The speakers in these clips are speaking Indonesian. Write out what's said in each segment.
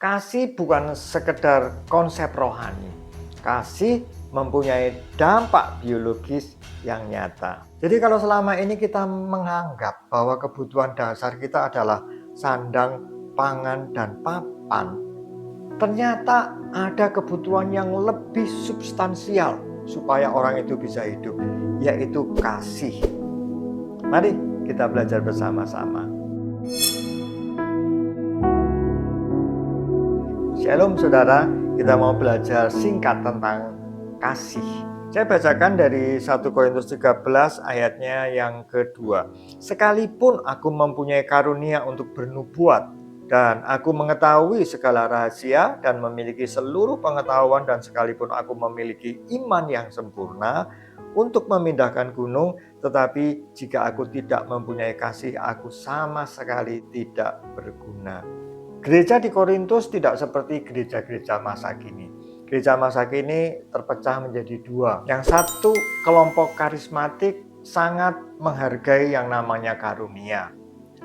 Kasih bukan sekedar konsep rohani. Kasih mempunyai dampak biologis yang nyata. Jadi kalau selama ini kita menganggap bahwa kebutuhan dasar kita adalah sandang, pangan, dan papan, ternyata ada kebutuhan yang lebih substansial supaya orang itu bisa hidup, yaitu kasih. Mari kita belajar bersama-sama. Shalom saudara, kita mau belajar singkat tentang kasih. Saya bacakan dari 1 Korintus 13 ayatnya yang kedua. Sekalipun aku mempunyai karunia untuk bernubuat, dan aku mengetahui segala rahasia dan memiliki seluruh pengetahuan, dan sekalipun aku memiliki iman yang sempurna untuk memindahkan gunung, tetapi jika aku tidak mempunyai kasih, aku sama sekali tidak berguna. Gereja di Korintus tidak seperti gereja-gereja masa kini. Gereja masa kini terpecah menjadi dua. Yang satu, kelompok karismatik sangat menghargai yang namanya karunia.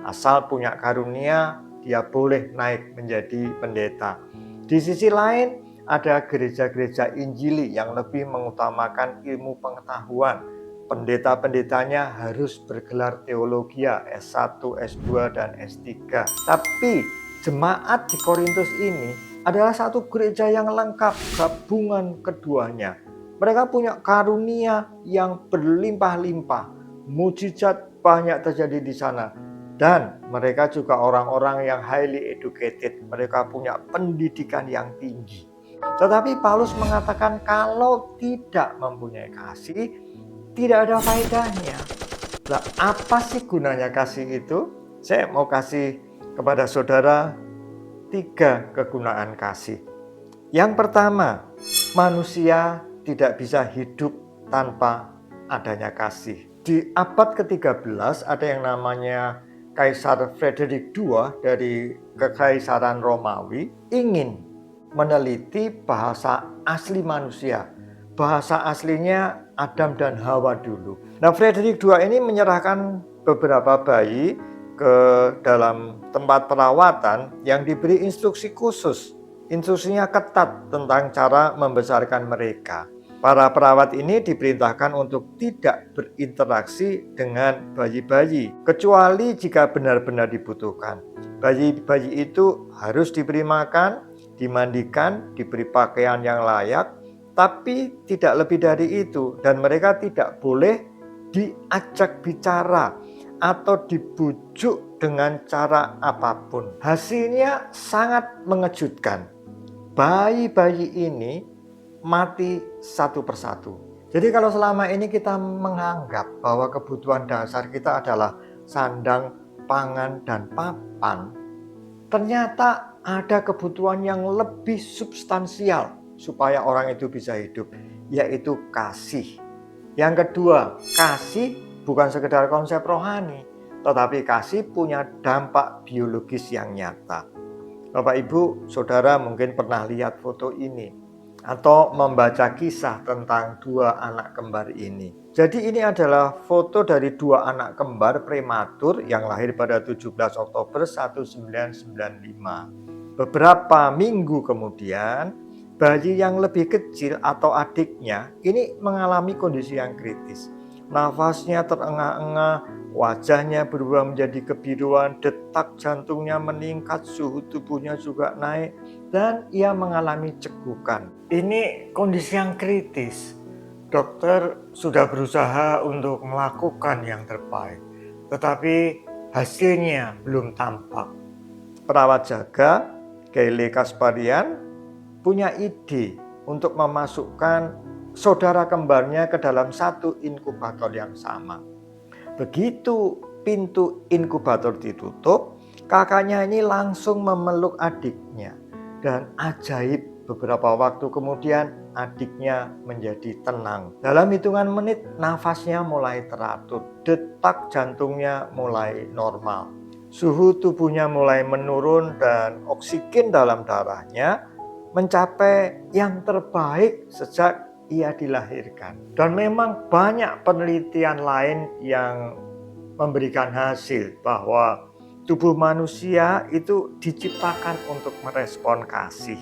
Asal punya karunia, dia boleh naik menjadi pendeta. Di sisi lain, ada gereja-gereja Injili yang lebih mengutamakan ilmu pengetahuan. Pendeta-pendetanya harus bergelar teologia S1, S2, dan S3. Tapi jemaat di Korintus ini adalah satu gereja yang lengkap, gabungan keduanya. Mereka punya karunia yang berlimpah-limpah, mujizat banyak terjadi di sana. Dan mereka juga orang-orang yang highly educated, mereka punya pendidikan yang tinggi. Tetapi Paulus mengatakan kalau tidak mempunyai kasih, tidak ada faedahnya. Nah, apa sih gunanya kasih itu? Saya mau kasih kepada saudara 3 kegunaan kasih. Yang pertama, manusia tidak bisa hidup tanpa adanya kasih. Di abad ke-13 ada yang namanya Kaisar Frederick II dari Kekaisaran Romawi ingin meneliti bahasa asli manusia. Bahasa aslinya Adam dan Hawa dulu. Nah, Frederick II ini menyerahkan beberapa bayi ke dalam tempat perawatan yang diberi instruksi khusus. Instruksinya ketat tentang cara membesarkan mereka. Para perawat ini diperintahkan untuk tidak berinteraksi dengan bayi-bayi, kecuali jika benar-benar dibutuhkan. Bayi-bayi itu harus diberi makan, dimandikan, diberi pakaian yang layak, tapi tidak lebih dari itu. Dan mereka tidak boleh diajak bicara atau dibujuk dengan cara apapun. Hasilnya sangat mengejutkan. Bayi-bayi ini mati satu persatu. Jadi kalau selama ini kita menganggap bahwa kebutuhan dasar kita adalah sandang, pangan, dan papan, ternyata ada kebutuhan yang lebih substansial supaya orang itu bisa hidup, yaitu kasih. Yang kedua, kasih bukan sekedar konsep rohani, tetapi kasih punya dampak biologis yang nyata. Bapak, Ibu, Saudara mungkin pernah lihat foto ini atau membaca kisah tentang 2 anak kembar ini. Jadi ini adalah foto dari 2 anak kembar prematur yang lahir pada 17 Oktober 1995. Beberapa minggu kemudian, bayi yang lebih kecil atau adiknya ini mengalami kondisi yang kritis. Nafasnya terengah-engah, wajahnya berubah menjadi kebiruan, detak jantungnya meningkat, suhu tubuhnya juga naik, dan ia mengalami cegukan. Ini kondisi yang kritis. Dokter sudah berusaha untuk melakukan yang terbaik, tetapi hasilnya belum tampak. Perawat jaga, Gayle Kasparian, punya ide untuk memasukkan saudara kembarnya ke dalam satu inkubator yang sama. Begitu pintu inkubator ditutup, kakaknya ini langsung memeluk adiknya. Dan ajaib, beberapa waktu kemudian adiknya menjadi tenang. Dalam hitungan menit nafasnya mulai teratur, detak jantungnya mulai normal. Suhu tubuhnya mulai menurun dan oksigen dalam darahnya mencapai yang terbaik sejak ia dilahirkan. Dan memang banyak penelitian lain yang memberikan hasil bahwa Tubuh manusia itu diciptakan untuk merespon kasih.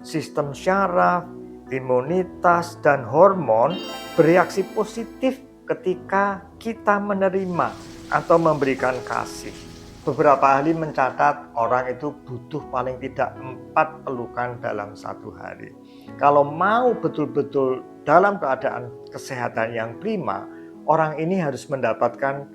Sistem syaraf, imunitas, dan hormon bereaksi positif ketika kita menerima atau memberikan kasih. Beberapa ahli mencatat orang itu butuh paling tidak 4 pelukan dalam satu hari. Kalau mau betul-betul dalam keadaan kesehatan yang prima, orang ini harus mendapatkan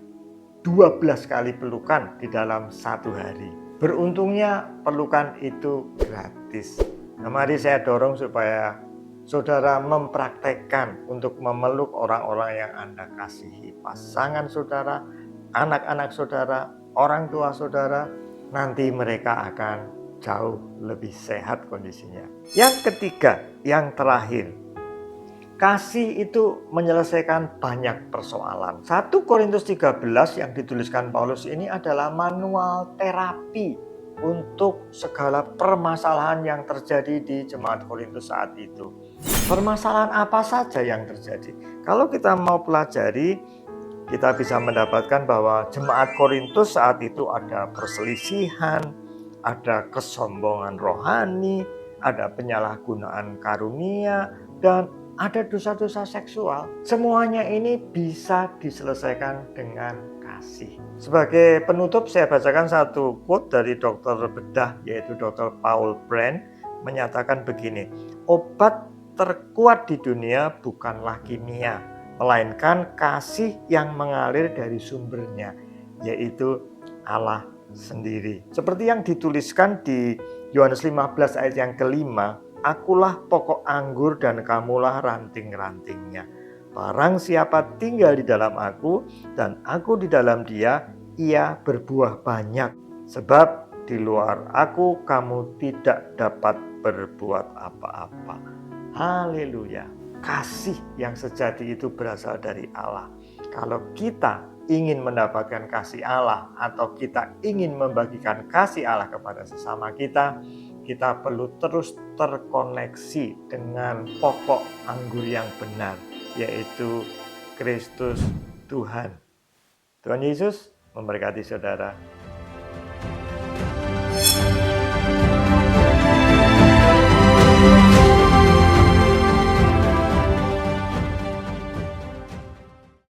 12 kali pelukan di dalam satu hari. Beruntungnya pelukan itu gratis. Nah, mari saya dorong supaya saudara mempraktekkan untuk memeluk orang-orang yang Anda kasihi. Pasangan saudara, anak-anak saudara, orang tua saudara, nanti mereka akan jauh lebih sehat kondisinya. Yang ketiga, yang terakhir, kasih itu menyelesaikan banyak persoalan. 1 Korintus 13 yang dituliskan Paulus ini adalah manual terapi untuk segala permasalahan yang terjadi di jemaat Korintus saat itu. Permasalahan apa saja yang terjadi? Kalau kita mau pelajari, kita bisa mendapatkan bahwa jemaat Korintus saat itu ada perselisihan, ada kesombongan rohani, ada penyalahgunaan karunia, dan ada dosa-dosa seksual. Semuanya ini bisa diselesaikan dengan kasih. Sebagai penutup, saya bacakan satu quote dari dokter bedah, yaitu Dr. Paul Brand, menyatakan begini, obat terkuat di dunia bukanlah kimia, melainkan kasih yang mengalir dari sumbernya, yaitu Allah sendiri. Seperti yang dituliskan di Yohanes 15 ayat yang kelima, akulah pokok anggur dan kamulah ranting-rantingnya. Barang siapa tinggal di dalam aku dan aku di dalam dia, ia berbuah banyak. Sebab di luar aku kamu tidak dapat berbuat apa-apa. Haleluya. Kasih yang sejati itu berasal dari Allah. Kalau kita ingin mendapatkan kasih Allah atau kita ingin membagikan kasih Allah kepada sesama kita perlu terus terkoneksi dengan pokok anggur yang benar, yaitu Kristus Tuhan. Tuhan Yesus memberkati saudara.